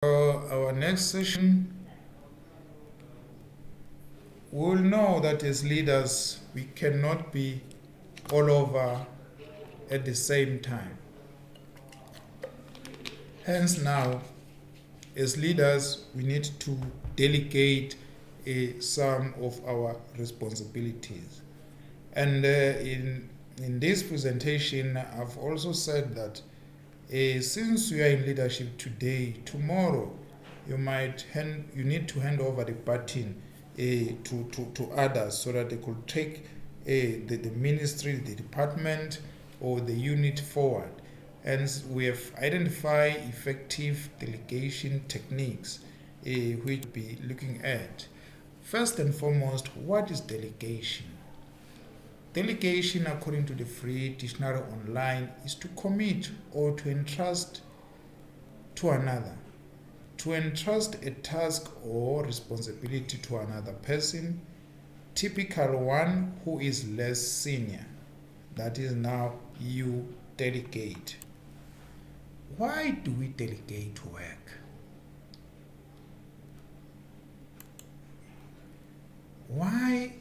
Our next session, we will know that as leaders, we cannot be all over at the same time. Hence, now, as leaders, we need to delegate some of our responsibilities. And in this presentation, I've also said that since you are in leadership today, tomorrow you need to hand over the baton to others so that they could take the ministry, the department, or the unit forward. And we have identified effective delegation techniques which we'll be looking at. First and foremost, what is delegation? Delegation, according to the Free Dictionary Online, is to commit or to entrust to another. To entrust a task or responsibility to another person, typical one who is less senior. That is, now you delegate. Why do we delegate work? Why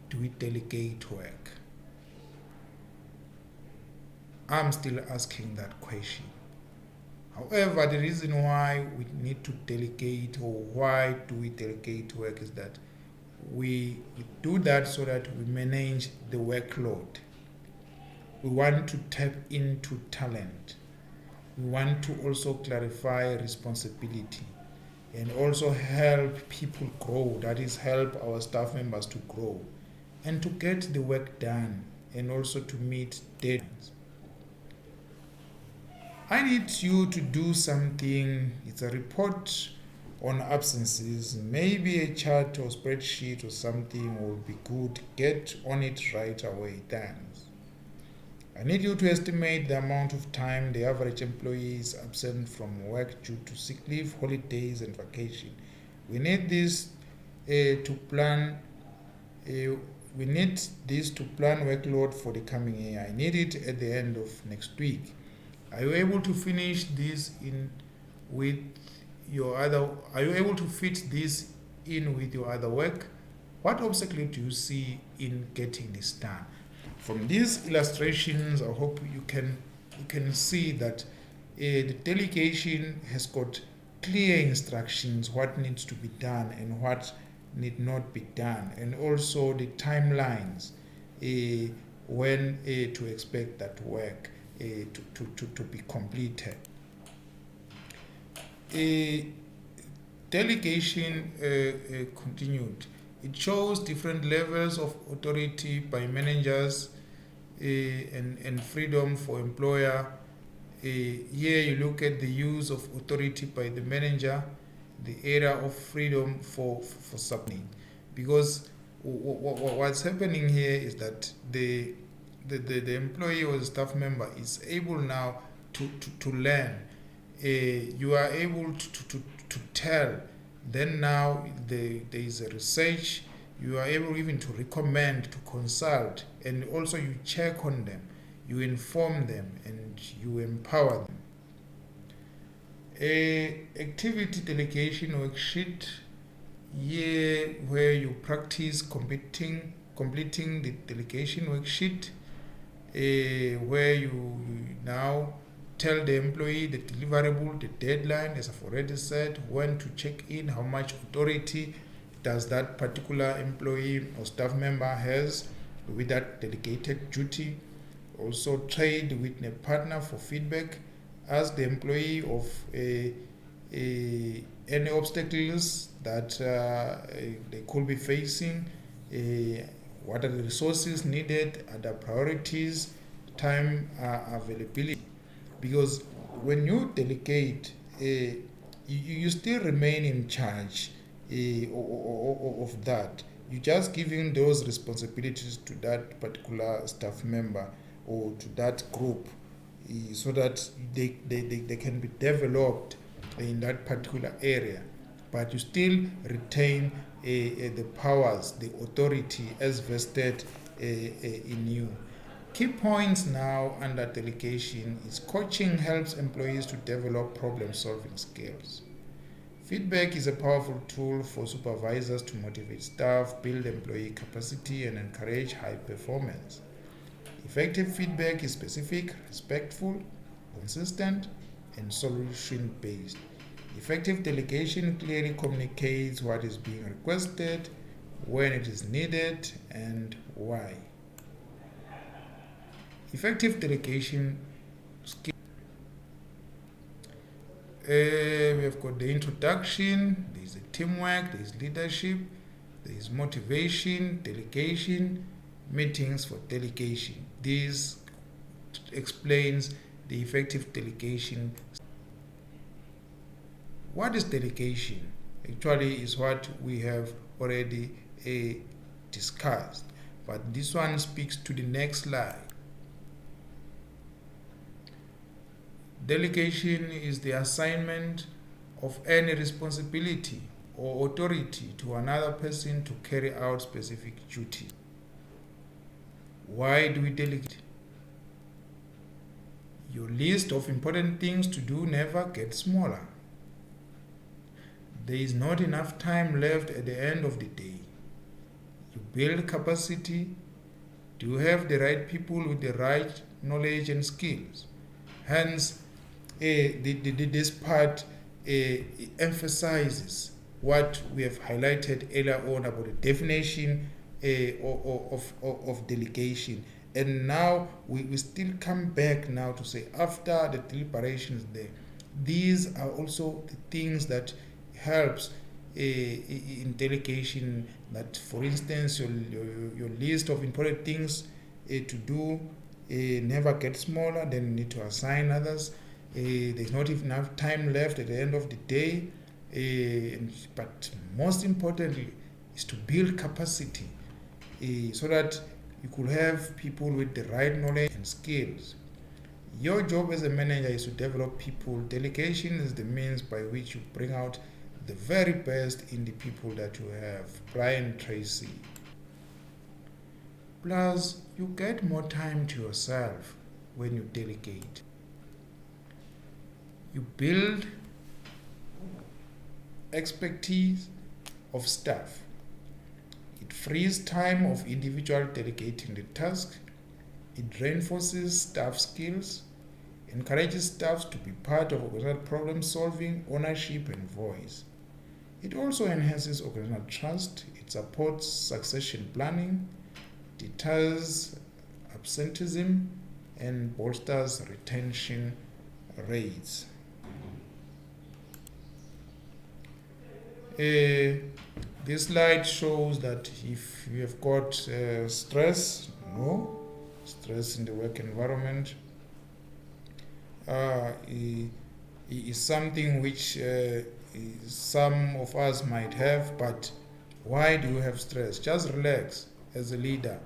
do we delegate work? I'm still asking that question. However, the reason why we need to delegate, or why do we delegate work, is that we do that so that we manage the workload. We want to tap into talent. We want to also clarify responsibility and also help people grow, that is, help our staff members to grow and to get the work done and also to meet deadlines. I need you to do something. It's a report on absences, maybe a chart or spreadsheet or something will be good. Get on it right away. Thanks. I need you to estimate the amount of time the average employee is absent from work due to sick leave, holidays, and vacation. We need this to plan. We need this to plan workload for the coming year. I need it at the end of next week. Are you able to finish this in with your other? Are you able to fit this in with your other work? What obstacle do you see in getting this done? From these illustrations, I hope you can see that the delegation has got clear instructions what needs to be done and what need not be done, and also the timelines when to expect that work to be completed. Delegation continued. It shows different levels of authority by managers and freedom for employer. Here you look at the use of authority by the manager, the area of freedom for submitting. Because what's happening here is that the employee or the staff member is able now to learn. You are able to tell. Then now there is a research. You are able even to recommend, to consult, and also you check on them, you inform them, and you empower them. Activity delegation worksheet, here where you practice completing the delegation worksheet, where you now tell the employee the deliverable, the deadline, as I've already said, when to check in, how much authority does that particular employee or staff member has with that delegated duty. Also trade with a partner for feedback. Ask the employee of any obstacles that they could be facing, what are the resources needed, are the priorities, time availability. Because when you delegate, you still remain in charge of that. You're just giving those responsibilities to that particular staff member or to that group so that they can be developed in that particular area. But you still retain the powers, the authority as vested in you. Key points now under delegation is coaching helps employees to develop problem-solving skills. Feedback is a powerful tool for supervisors to motivate staff, build employee capacity, and encourage high performance. Effective feedback is specific, respectful, consistent, and solution-based. Effective delegation clearly communicates what is being requested, when it is needed, and why. Effective delegation skills. We have got the introduction, there is a teamwork, there is leadership, there is motivation, delegation, meetings for delegation. This explains the effective delegation. What is delegation? Actually is what we have already discussed, but this one speaks to the next slide. Delegation is the assignment of any responsibility or authority to another person to carry out specific duties. Why do we delegate? Your list of important things to do never gets smaller. There is not enough time left at the end of the day. You build capacity. Do you have the right people with the right knowledge and skills? Hence, this part emphasizes what we have highlighted earlier on about the definition of delegation. And now we still come back now to say, after the deliberations there, these are also the things that helps in delegation, that for instance your list of important things to do never gets smaller. Then you need to assign others. There's not enough time left at the end of the day, but most importantly is to build capacity so that you could have people with the right knowledge and skills. Your job as a manager is to develop people. Delegation is the means by which you bring out the very best in the people that you have. Brian Tracy. Plus, you get more time to yourself when you delegate. You build expertise of staff. It frees time of individual delegating the task. It reinforces staff skills, encourages staff to be part of organizational problem solving, ownership, and voice. It also enhances organizational trust. It supports succession planning, deters absenteeism, and bolsters retention rates. This slide shows that if you have got stress in the work environment, is something which some of us might have. But why do you have stress? Just relax as a leader.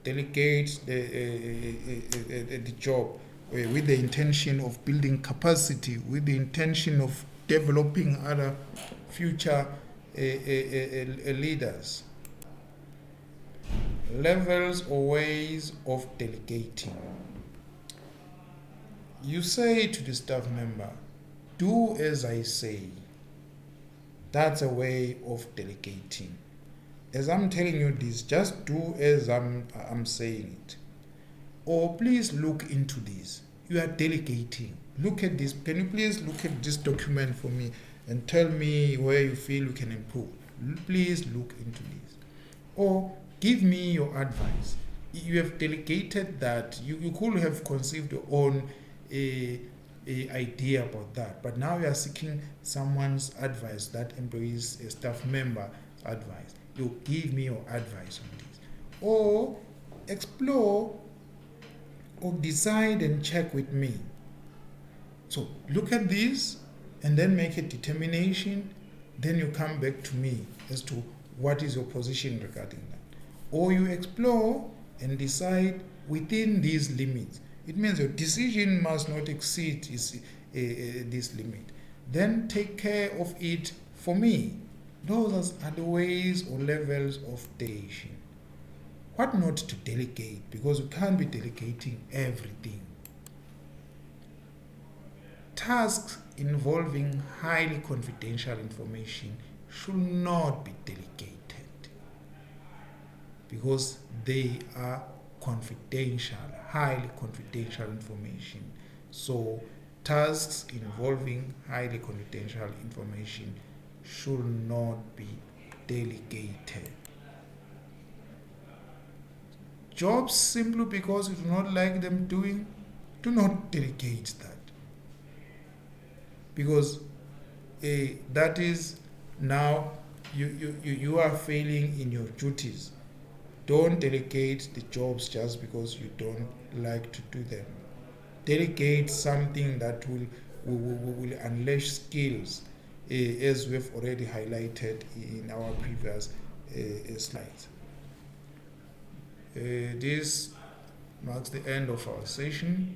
Delegate the job with the intention of building capacity, with the intention of developing other future leaders. Levels or ways of delegating. You say to the staff member, do as I say. That's a way of delegating. As I'm telling you this, just do as I'm saying it. Or please look into this. You are delegating. Look at this. Can you please look at this document for me and tell me where you feel you can improve? Please look into this. Or give me your advice. You have delegated that. You could have conceived your own idea about that, but now you are seeking someone's advice, that employee's staff member advice. You give me your advice on this. Or explore or decide and check with me. So look at this and then make a determination. Then you come back to me as to what is your position regarding that. Or you explore and decide within these limits. It means your decision must not exceed this limit. Then take care of it for me. Those are the ways or levels of delegation. what not to delegate, because we can't be delegating everything. Tasks involving highly confidential information should not be delegated because they are confidential, highly confidential information. So tasks involving highly confidential information should not be delegated. Jobs simply because you do not like them doing, do not delegate that. Because that is now you are failing in your duties. Don't delegate the jobs just because you don't like to do them. Delegate something that will unleash skills, as we've already highlighted in our previous slides. This marks the end of our session.